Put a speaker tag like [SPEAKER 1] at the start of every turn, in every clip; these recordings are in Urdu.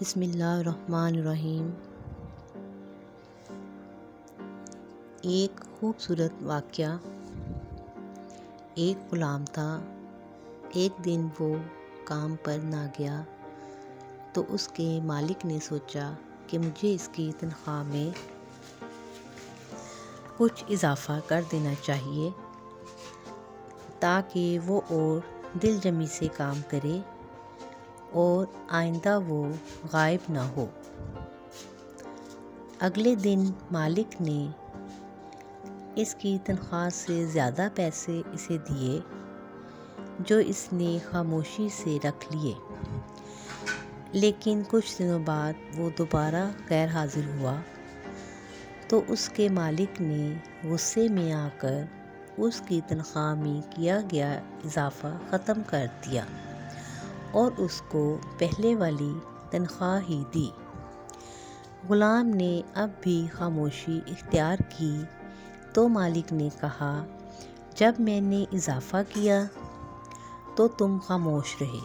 [SPEAKER 1] بسم اللہ الرحمن الرحیم۔ ایک خوبصورت واقعہ۔ ایک غلام تھا۔ ایک دن وہ کام پر نہ گیا تو اس کے مالک نے سوچا کہ مجھے اس کی تنخواہ میں کچھ اضافہ کر دینا چاہیے تاکہ وہ اور دل جمی سے کام کرے اور آئندہ وہ غائب نہ ہو۔ اگلے دن مالک نے اس کی تنخواہ سے زیادہ پیسے اسے دیے جو اس نے خاموشی سے رکھ لیے، لیکن کچھ دنوں بعد وہ دوبارہ غیر حاضر ہوا تو اس کے مالک نے غصے میں آ کر اس کی تنخواہ میں کیا گیا اضافہ ختم کر دیا اور اس کو پہلے والی تنخواہ ہی دی۔ غلام نے اب بھی خاموشی اختیار کی تو مالک نے کہا، جب میں نے اضافہ کیا تو تم خاموش رہے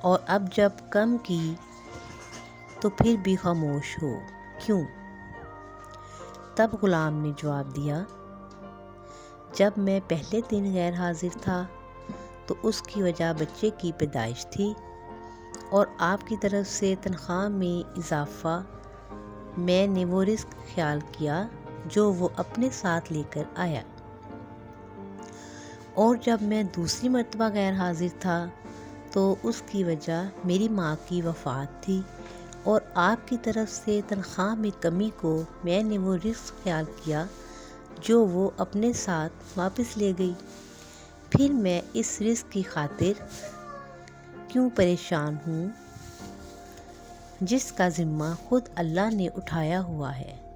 [SPEAKER 1] اور اب جب کم کی تو پھر بھی خاموش ہو، کیوں؟ تب غلام نے جواب دیا، جب میں پہلے دن غیر حاضر تھا تو اس کی وجہ بچے کی پیدائش تھی اور آپ کی طرف سے تنخواہ میں اضافہ میں نے وہ رزق خیال کیا جو وہ اپنے ساتھ لے کر آیا، اور جب میں دوسری مرتبہ غیر حاضر تھا تو اس کی وجہ میری ماں کی وفات تھی اور آپ کی طرف سے تنخواہ میں کمی کو میں نے وہ رزق خیال کیا جو وہ اپنے ساتھ واپس لے گئی۔ پھر میں اس رزق کی خاطر کیوں پریشان ہوں جس کا ذمہ خود اللہ نے اٹھایا ہوا ہے۔